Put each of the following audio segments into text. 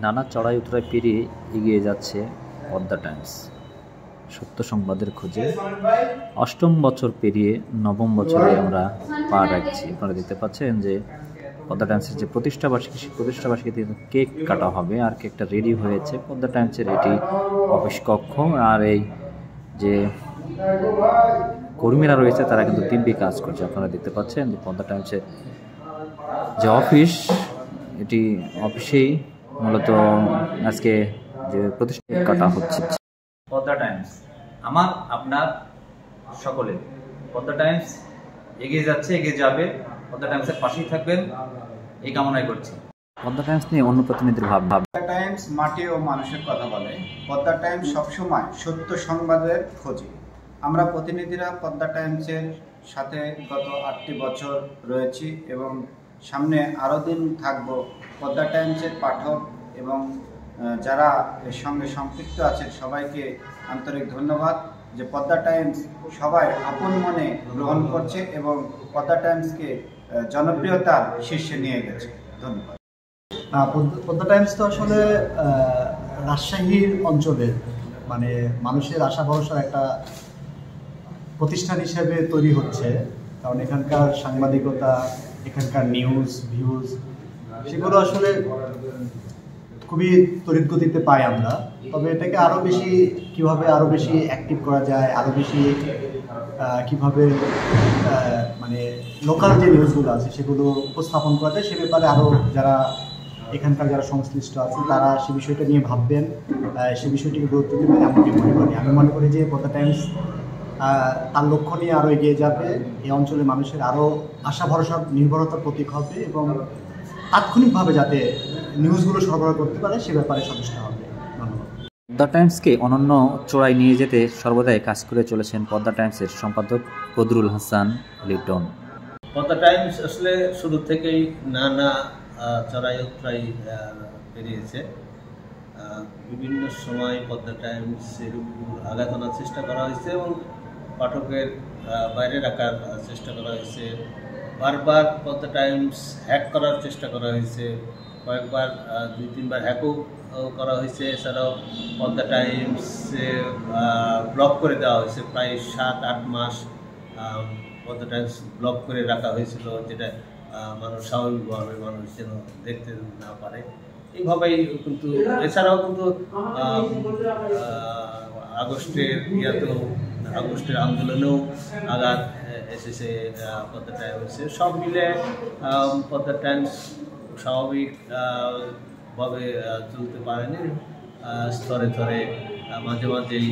নানা চড়াই উতরাই পেরিয়ে এগিয়ে যাচ্ছে পদ্মা টাইমস সত্য সংবাদের খোঁজে। অষ্টম বছর পেরিয়ে নবম বছরে আমরা পা রাখছি। আপনারা দেখতে পাচ্ছেন যে পদ্মা টাইমসের যে প্রতিষ্ঠাবার্ষিকী, সেই প্রতিষ্ঠাবার্ষিকীতে কেক কাটা হবে, আর কেকটা রেডি হয়েছে। পদ্মা টাইমসের এটি অফিস কক্ষ, আর এই যে কর্মীরা রয়েছে তারা কিন্তু দিব্যি কাজ করছে। আপনারা দেখতে পাচ্ছেন যে পদ্মা টাইমসের যে অফিস, এটি অফিসেই মূলত আজকে যে প্রতিষ্ঠা কাটা হচ্ছে। পদ্মা টাইমস আমার আপনার সকলের। পদ্মা টাইমস এগিয়ে যাচ্ছে, এগিয়ে যাবে। পদ্মা টাইমসের পাশেই থাকবেন এই কামনাই করছি। পদ্মা টাইমস নিয়ে অন্য প্রতিনিধির ভাব। পদ্মা টাইমস মাটি ও মানুষের কথা বলে। পদ্মা টাইমস সবসময় সত্য সংবাদের খোঁজে। আমরা প্রতিনিধিরা পদ্মা টাইমসের সাথে গত 8টি বছর রয়েছি এবং সামনে আরও দিন থাকব। পদ্মা টাইমসের পাঠক এবং যারা এর সঙ্গে সম্পৃক্ত আছেন সবাইকে আন্তরিক ধন্যবাদ যে পদ্মা টাইমস সবাই আপন মনে গ্রহণ করছে এবং পদ্মা টাইমসকে জনপ্রিয়তার শীর্ষে নিয়ে গেছে। ধন্যবাদ। পদ্মা টাইমস তো আসলে রাজশাহীর অঞ্চলের মানে মানুষের আশা ভরসার একটা প্রতিষ্ঠান হিসেবে তৈরি হচ্ছে, কারণ এখানকার সাংবাদিকতা, এখানকার নিউজ ভিউজ সেগুলো আসলে খুবই তড়িৎ গতিতে পাই আমরা। তবে এটাকে আরও বেশি কীভাবে আরও বেশি অ্যাক্টিভ করা যায়, আরও বেশি কীভাবে মানে লোকাল যে নিউজগুলো আছে সেগুলো উপস্থাপন করা যায় সে ব্যাপারে আরও যারা এখানকার যারা সংশ্লিষ্ট আছে তারা সে বিষয়টা নিয়ে ভাববেন, সে বিষয়টিকে গুরুত্ব দেবেন এমনটি মনে করি। আমি মনে করি যে পদ্মা টাইমস তার লক্ষ্য নিয়ে আরও এগিয়ে যাবে, এই অঞ্চলে মানুষের আরও আশা ভরসা নির্ভরতার প্রতীক হবে এবং তাৎক্ষণিকভাবে যাতে নিউজগুলো সরবরাহ করতে পারে সে ব্যাপারে সচেষ্ট হবে। ধন্যবাদ। পদ্মা টাইমসকে অনন্য চূড়ায় নিয়ে যেতে সর্বদাই কাজ করে চলেছেন পদ্মা টাইমসের সম্পাদক বদরুল হাসান লিটন। পদ্মা টাইমস আসলে শুরু থেকেই নানা চড়াই উতরাই পেরিয়েছে। বিভিন্ন সময় পদ্মা টাইমসের উপর আঘাত আনার চেষ্টা করা হয়েছে এবং পাঠকের বাইরে রাখার চেষ্টা করা হয়েছে। বারবার পদ্মা টাইমস হ্যাক করার চেষ্টা করা হয়েছে, কয়েকবার 2-3বার হ্যাকও করা হয়েছে। এছাড়াও পদ্মা টাইমসে ব্লক করে দেওয়া হয়েছে, প্রায় 7-8 মাস পদ্মা টাইমস ব্লক করে রাখা হয়েছিল, যেটা মানুষ স্বাভাবিকভাবে মানুষ যেন দেখতে না পারে এইভাবেই। কিন্তু এছাড়াও কিন্তু আগস্টের আন্দোলনেও আঘাত এসেছে পদ্মা টাইমসে। সব মিলে পদ্মা টাইমস স্বাভাবিকভাবে চলতে পারেনি, স্তরে স্তরে মাঝে মাঝেই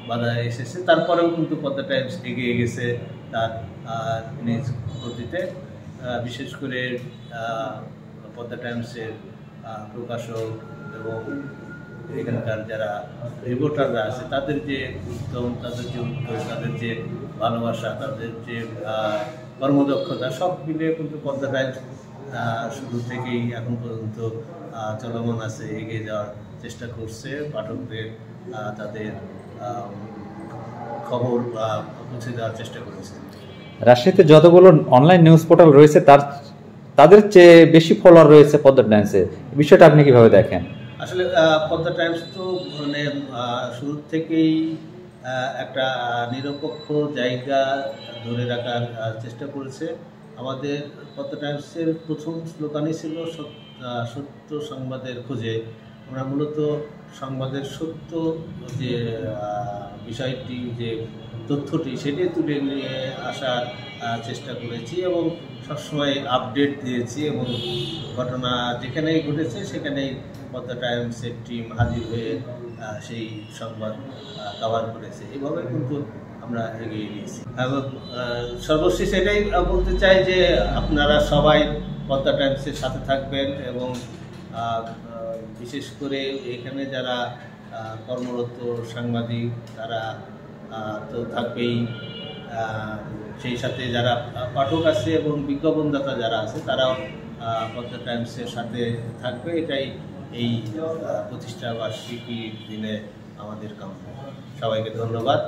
বাধা এসেছে। তারপরেও কিন্তু পদ্মা টাইমস এগিয়ে গেছে তার নিজ গতিতে। বিশেষ করে পদ্মা টাইমসের প্রকাশক এবং এখানকার যারা রিপোর্টাররা আছে তাদের যে উদ্যম, তাদের যে ভালোবাসা, তাদের যে কর্মদক্ষতা সব মিলে কিন্তু পদ্মা টাইমস শুরু থেকেই এখন পর্যন্ত চলমান আছে, এগিয়ে যাওয়ার চেষ্টা করছে, পাঠকদের তাদের খবর পৌঁছে দেওয়ার চেষ্টা করেছে। রাজশাহীতে যতগুলো অনলাইন নিউজ পোর্টাল রয়েছে তাদের চেয়ে বেশি ফলোয়ার রয়েছে পদ্মা টাইমসের, বিষয়টা আপনি কিভাবে দেখেন? আসলে পদ্মা টাইমস তো মানে শুরু থেকেই একটা নিরপেক্ষ জায়গা ধরে রাখার চেষ্টা করেছে। আমাদের পদ্মা টাইমসের প্রথম স্লোগানই ছিল সত্য সংবাদের খোঁজে। আমরা মূলত সংবাদের সত্য যে বিষয়টি, যে তথ্যটি সেটি তুলে নিয়ে আসার চেষ্টা করেছি এবং সবসময় আপডেট দিয়েছি এবং ঘটনা যেখানেই ঘটেছে সেখানেই পদ্মা টাইমসের টিম হাজির হয়ে সেই সংবাদ কভার করেছে। এইভাবে কিন্তু আমরা এগিয়ে নিয়েছি এবং সর্বশেষ এটাই বলতে চাই যে আপনারা সবাই পদ্মা টাইমসের সাথে থাকবেন এবং বিশেষ করে এখানে যারা কর্মরত সাংবাদিক তারা তো থাকবেই, সেই সাথে যারা পাঠক আছে এবং বিজ্ঞাপনদাতা যারা আছে তারাও পদ্মা টাইমসের সাথে থাকবে। এটাই এই প্রতিষ্ঠা বার্ষিকী দিনে আমাদের কাম্য। সবাইকে ধন্যবাদ।